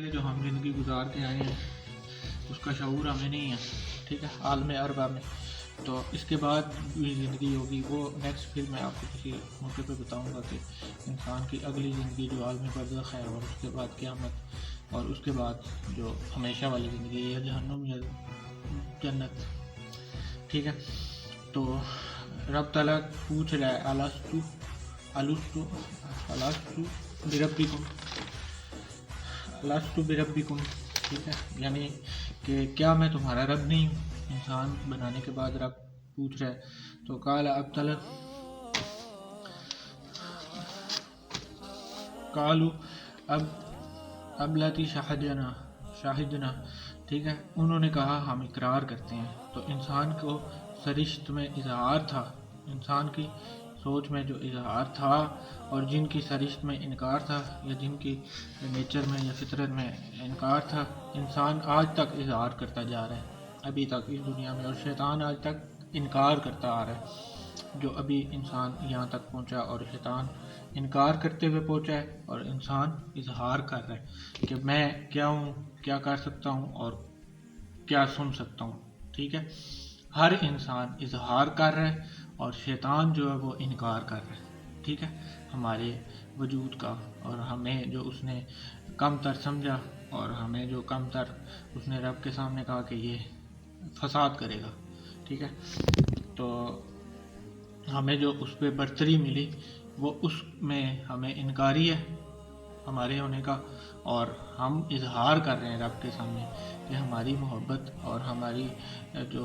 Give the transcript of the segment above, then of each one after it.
پہلے جو ہم زندگی گزار کے آئے ہیں اس کا شعور ہمیں نہیں ہے، ٹھیک ہے، عالم اربع میں. تو اس کے بعد بھی زندگی ہوگی، وہ نیکسٹ پھر میں آپ کو کسی موقع پہ بتاؤں گا کہ انسان کی اگلی زندگی جو عالم برزخ ہے، اور اس کے بعد قیامت، اور اس کے بعد جو ہمیشہ والی زندگی ہے، جہنم یا جنت. ٹھیک ہے، تو رب تعالیٰ پوچھ رہا ہے الستو بربکم، ٹھیک ہے، یعنی کہ کیا میں تمہارا رب نہیں ہوں؟ انسان بنانے کے بعد رب پوچھ رہا ہے. تو قالوا اب لاتی شاہدنا، ٹھیک ہے، انہوں نے کہا ہم اقرار کرتے ہیں. تو انسان کو سرشت میں اظہار تھا، انسان کی سوچ میں جو اظہار تھا، اور جن کی سرشت میں انکار تھا، یا جن کی نیچر میں یا فطرت میں انکار تھا، انسان آج تک اظہار کرتا جا رہا ہے ابھی تک اس دنیا میں، اور شیطان آج تک انکار کرتا آ رہا ہے. جو ابھی انسان یہاں تک پہنچا، اور شیطان انکار کرتے ہوئے پہنچا ہے، اور انسان اظہار کر رہا ہے کہ میں کیا ہوں، کیا کر سکتا ہوں، اور کیا سن سکتا ہوں. ٹھیک ہے، ہر انسان اظہار کر رہا ہے، اور شیطان جو ہے وہ انکار کر رہا ہے. ٹھیک ہے، ہمارے وجود کا، اور ہمیں جو اس نے کم تر سمجھا، اور ہمیں جو کم تر اس نے رب کے سامنے کہا کہ یہ فساد کرے گا. ٹھیک ہے، تو ہمیں جو اس پہ برتری ملی، وہ اس میں ہمیں انکاری ہے ہمارے ہونے کا، اور ہم اظہار کر رہے ہیں رب کے سامنے کہ ہماری محبت اور ہماری جو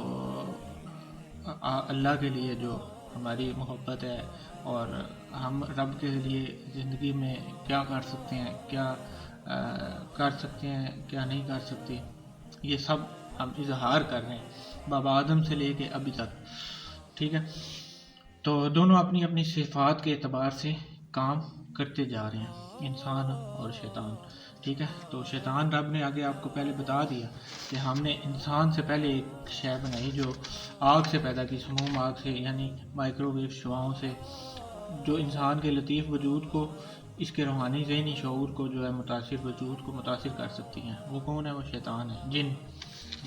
اللہ کے لیے جو ہماری محبت ہے، اور ہم رب کے لیے زندگی میں کیا کر سکتے ہیں، کیا کر سکتے ہیں، کیا نہیں کر سکتے، یہ سب ہم اظہار کر رہے ہیں بابا آدم سے لے کے ابھی تک. ٹھیک ہے، تو دونوں اپنی اپنی صفات کے اعتبار سے کام کرتے جا رہے ہیں، انسان اور شیطان. ٹھیک ہے، تو شیطان رب نے آگے آپ کو پہلے بتا دیا کہ ہم نے انسان سے پہلے ایک شے بنائی جو آگ سے پیدا کی، سموم آگ سے، یعنی مائکرو ویو شعاؤں سے، جو انسان کے لطیف وجود کو، اس کے روحانی ذہنی شعور کو جو ہے متاثر، وجود کو متاثر کر سکتی ہیں. وہ کون ہے؟ وہ شیطان ہے، جن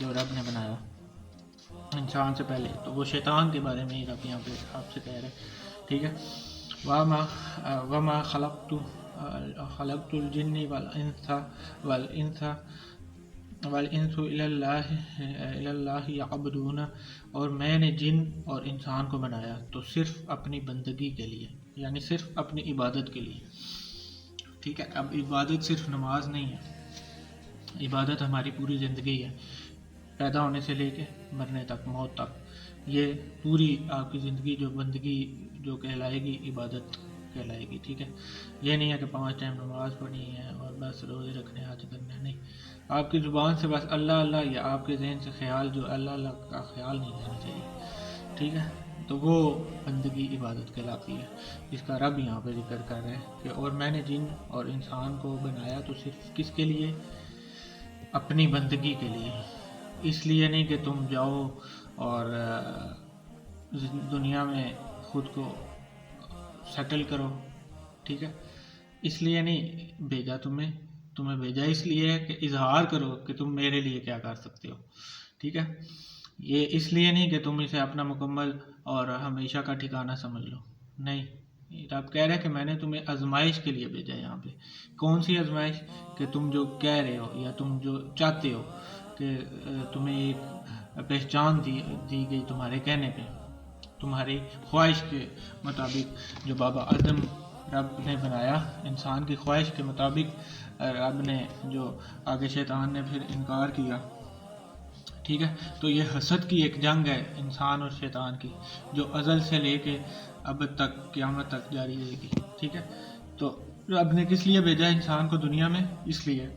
جو رب نے بنایا انسان سے پہلے. تو وہ شیطان کے بارے میں ہی رب یہاں پہ آپ سے کہہ رہے. ٹھیک ہے، وَمَا خَلَقْتُ الْجِنَّ وَالْإِنسَ إِلَى اللَّهِ يَعْبُدُونَ، اور میں نے جن اور انسان کو بنایا تو صرف اپنی بندگی کے لیے، یعنی صرف اپنی عبادت کے لیے. ٹھیک ہے، اب عبادت صرف نماز نہیں ہے، عبادت ہماری پوری زندگی ہے، پیدا ہونے سے لے کے مرنے تک، موت تک. یہ پوری آپ کی زندگی جو بندگی جو کہلائے گی، عبادت کہلائے گی. ٹھیک ہے، یہ نہیں ہے کہ 5 ٹائم نماز پڑھنی ہے اور بس روزے رکھنے، حج کرنے، نہیں. آپ کی زبان سے بس اللہ اللہ، یا آپ کے ذہن سے خیال جو اللہ اللہ کا خیال نہیں جانا چاہیے. ٹھیک ہے، تو وہ بندگی عبادت کہلاتی ہے، جس کا رب یہاں پہ ذکر کر رہے ہیں کہ اور میں نے جن اور انسان کو بنایا تو صرف کس کے لیے؟ اپنی بندگی کے لیے. اس لیے نہیں کہ تم جاؤ اور دنیا میں خود کو سیٹل کرو. ٹھیک ہے، اس لیے نہیں بھیجا تمہیں بھیجا اس لیے ہے کہ اظہار کرو کہ تم میرے لیے کیا کر سکتے ہو. ٹھیک ہے، یہ اس لیے نہیں کہ تم اسے اپنا مکمل اور ہمیشہ کا ٹھکانہ سمجھ لو، نہیں. آپ کہہ رہے ہیں کہ میں نے تمہیں آزمائش کے لیے بھیجا یہاں پہ. کون سی آزمائش؟ کہ تم جو کہہ رہے ہو، یا تم جو چاہتے ہو کہ تمہیں ایک پہچان دی گئی تمہارے کہنے پہ، تمہاری خواہش کے مطابق. جو بابا آدم رب نے بنایا انسان کی خواہش کے مطابق، رب نے جو آگے شیطان نے پھر انکار کیا. ٹھیک ہے، تو یہ حسد کی ایک جنگ ہے انسان اور شیطان کی، جو ازل سے لے کے اب تک قیامت تک جاری رہے گی. ٹھیک ہے، تو رب نے کس لیے بھیجا انسان کو دنیا میں؟ اس لیے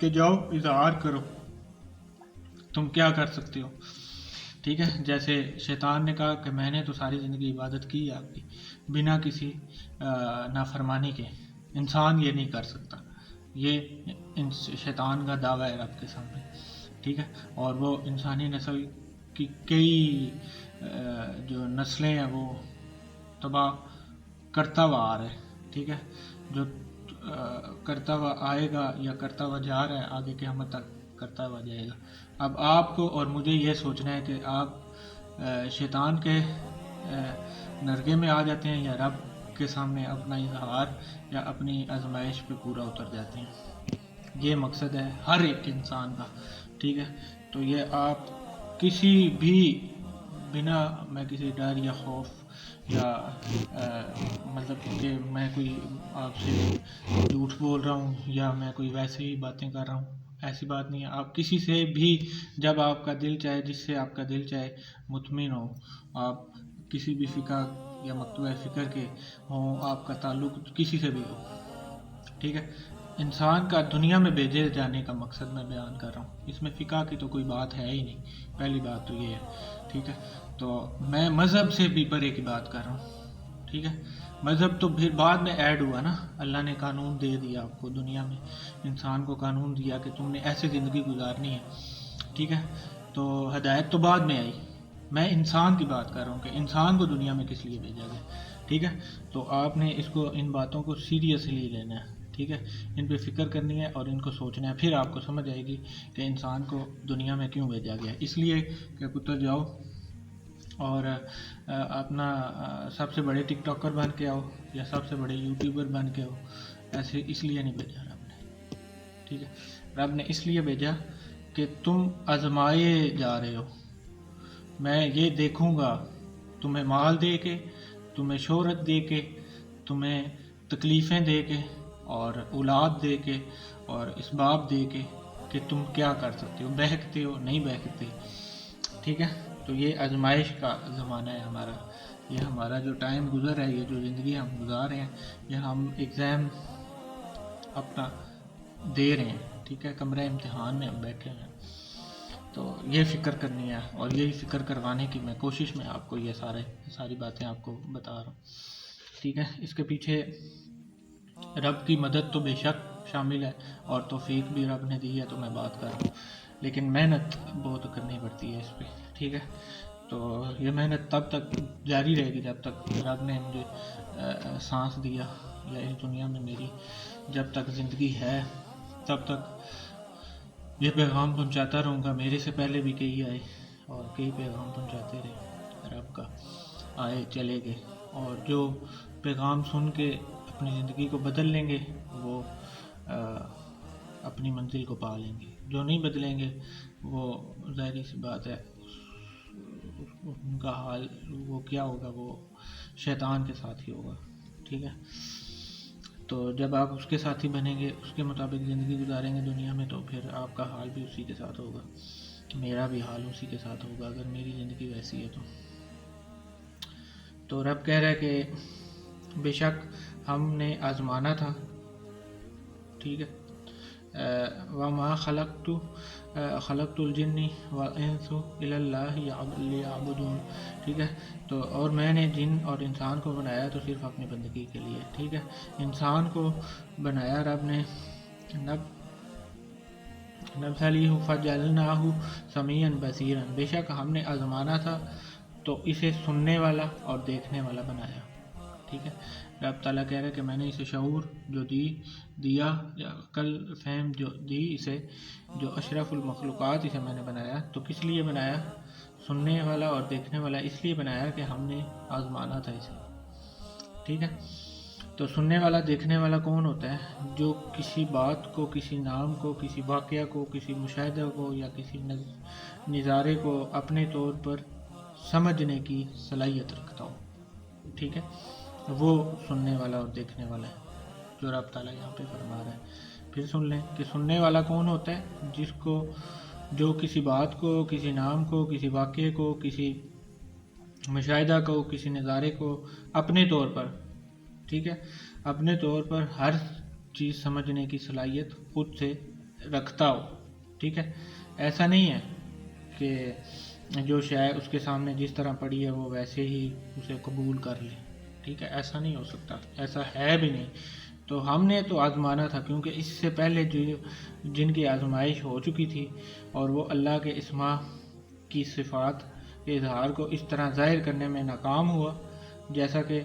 کہ جاؤ اظہار کرو تم کیا کر سکتے ہو. ٹھیک ہے، جیسے شیطان نے کہا کہ میں نے تو ساری زندگی عبادت کی آپ کی بنا کسی نافرمانی کے. انسان یہ نہیں کر سکتا، یہ شیطان کا دعویٰ ہے رب کے سامنے. ٹھیک ہے، اور وہ انسانی نسل کی کئی جو نسلیں ہیں وہ تباہ کرتا ہوا آ رہا ہے. ٹھیک ہے، جو کرتا ہوا آئے گا یا کرتا ہوا جا رہا ہے، آگے قیامت تک کرتا ہوا جائے گا۔ اب آپ کو اور مجھے یہ سوچنا ہے کہ آپ شیطان کے نرغے میں آ جاتے ہیں یا رب کے سامنے اپنا اظہار یا اپنی آزمائش پہ پورا اتر جاتے ہیں۔ یہ مقصد ہے ہر ایک انسان کا، ٹھیک ہے؟ تو یہ آپ کسی بھی بنا میں کسی ڈر یا خوف یا مطلب کہ میں کوئی آپ سے جھوٹ بول رہا ہوں یا میں کوئی ویسے ہی باتیں کر رہا ہوں، ایسی بات نہیں ہے۔ آپ کسی سے بھی جب آپ کا دل چاہے، جس سے آپ کا دل چاہے مطمئن ہو، آپ کسی بھی فقہ یا مکتوبہ فکر کے ہوں، آپ کا تعلق کسی سے بھی ہو، ٹھیک ہے؟ انسان کا دنیا میں بھیجے جانے کا مقصد میں بیان کر رہا ہوں، اس میں فقہ کی تو کوئی بات ہے ہی نہیں، پہلی بات تو یہ ہے، ٹھیک ہے؟ تو میں مذہب سے بھی پرے کی بات کر رہا ہوں، ٹھیک ہے؟ مذہب تو پھر بعد میں ایڈ ہوا نا، اللہ نے قانون دے دیا آپ کو دنیا میں، انسان کو قانون دیا کہ تم نے ایسے زندگی گزارنی ہے، ٹھیک ہے؟ تو ہدایت تو بعد میں آئی، میں انسان کی بات کر رہا ہوں کہ انسان کو دنیا میں کس لیے بھیجا گیا، ٹھیک ہے؟ تو آپ نے اس کو ان باتوں کو سیریسلی لینا ہے، ٹھیک ہے؟ ان پہ فکر کرنی ہے اور ان کو سوچنا ہے، پھر آپ کو سمجھ آئے گی کہ انسان کو دنیا میں کیوں بھیجا گیا۔ اس لیے کہ پتر جاؤ اور اپنا سب سے بڑے ٹک ٹاکر بن کے آؤ یا سب سے بڑے یوٹیوبر بن کے آؤ، ایسے اس لیے نہیں بھیجا رب نے، ٹھیک ہے؟ رب نے اس لیے بھیجا کہ تم آزمائے جا رہے ہو، میں یہ دیکھوں گا تمہیں مال دے کے، تمہیں شہرت دے کے، تمہیں تکلیفیں دے کے اور اولاد دے کے اور اسباب دے کے کہ تم کیا کر سکتے ہو، بہکتے ہو نہیں بہکتے، ٹھیک ہے؟ تو یہ آزمائش کا زمانہ ہے ہمارا، یہ ہمارا جو ٹائم گزر ہے، یہ جو زندگی ہم گزار رہے ہیں، یہ ہم ایگزام اپنا دے رہے ہیں، ٹھیک ہے؟ کمرہ امتحان میں ہم بیٹھے ہیں، تو یہ فکر کرنی ہے اور یہی فکر کروانے کی میں کوشش میں آپ کو یہ ساری باتیں آپ کو بتا رہا ہوں، ٹھیک ہے؟ اس کے پیچھے رب کی مدد تو بے شک شامل ہے اور توفیق بھی رب نے دی ہے، تو میں بات کر رہا ہوں، لیکن محنت بہت کرنی پڑتی ہے اس پہ، ٹھیک ہے؟ تو یہ محنت تب تک جاری رہے گی جب تک رب نے مجھے سانس دیا یا اس دنیا میں میری جب تک زندگی ہے تب تک یہ پیغام پہنچاتا رہوں گا۔ میرے سے پہلے بھی کئی آئے اور کئی پیغام پہنچاتے رہے رب کا، آئے چلے گئے، اور جو پیغام سن کے اپنی زندگی کو بدل لیں گے وہ اپنی منزل کو پا لیں گے، جو نہیں بدلیں گے وہ ظاہری سی بات ہے ان کا حال وہ کیا ہوگا، وہ شیطان کے ساتھ ہی ہوگا، ٹھیک ہے؟ تو جب آپ اس کے ساتھی بنیں گے، اس کے مطابق زندگی گزاریں گے دنیا میں، تو پھر آپ کا حال بھی اسی کے ساتھ ہوگا، میرا بھی حال اسی کے ساتھ ہوگا اگر میری زندگی ویسی ہے تو رب کہہ رہا ہے کہ بے شک ہم نے آزمانا تھا، ٹھیک ہے؟ وَمَا خَلَقْتُ الْجِنِّ وَالْإِنسَ إِلَّا اللَّهِ لِيَعْبُدُونِ، ٹھیک ہے؟ تو اور میں نے جن اور انسان کو بنایا تو صرف اپنی بندگی کے لیے، ٹھیک ہے؟ انسان کو بنایا رب نے نَبْتَلِيهُ فَجَعَلْنَاهُ سَمِيعًا بَصِيرًا، بے شک ہم نے آزمانا تھا تو اسے سننے والا اور دیکھنے والا بنایا، ٹھیک ہے؟ رب تعالیٰ کہہ رہے کہ میں نے اسے شعور جو دیا یا عقل فہم جو دی اسے، جو اشرف المخلوقات اسے میں نے بنایا، تو کس لیے بنایا؟ سننے والا اور دیکھنے والا اس لیے بنایا کہ ہم نے آزمانا تھا اسے، ٹھیک ہے؟ تو سننے والا دیکھنے والا کون ہوتا ہے؟ جو کسی بات کو، کسی نام کو، کسی واقعہ کو، کسی مشاہدہ کو یا کسی نظارے کو اپنے طور پر سمجھنے کی صلاحیت رکھتا ہو، ٹھیک ہے؟ وہ سننے والا اور دیکھنے والا ہے جو رب تعالیٰ یہاں پہ فرما رہا ہے۔ پھر سن لیں کہ سننے والا کون ہوتا ہے؟ جو کسی بات کو، کسی نام کو، کسی واقعے کو، کسی مشاہدہ کو، کسی نظارے کو اپنے طور پر، ٹھیک ہے، اپنے طور پر ہر چیز سمجھنے کی صلاحیت خود سے رکھتا ہو، ٹھیک ہے؟ ایسا نہیں ہے کہ جو شے اس کے سامنے جس طرح پڑی ہے وہ ویسے ہی اسے قبول کر لے، ٹھیک ہے؟ ایسا نہیں ہو سکتا، ایسا ہے بھی نہیں۔ تو ہم نے تو آزمانا تھا کیونکہ اس سے پہلے جن کی آزمائش ہو چکی تھی اور وہ اللہ کے اسماء کی صفات کے اظہار کو اس طرح ظاہر کرنے میں ناکام ہوا جیسا کہ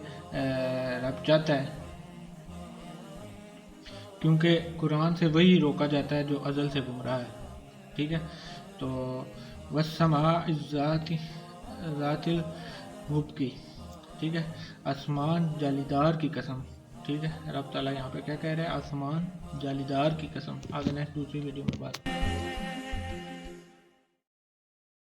رب چاہتا ہے، کیونکہ قرآن سے وہی روکا جاتا ہے جو ازل سے گمراہ ہے. ٹھیک ہے. تو والسماء ذات الحب کی، ٹھیک ہے، آسمان جالیدار کی قسم. ٹھیک ہے. رب تعالیٰ یہاں پہ کیا کہہ رہے ہیں؟ آسمان جالیدار کی قسم. آگے نیکسٹ دوسری ویڈیو میں بات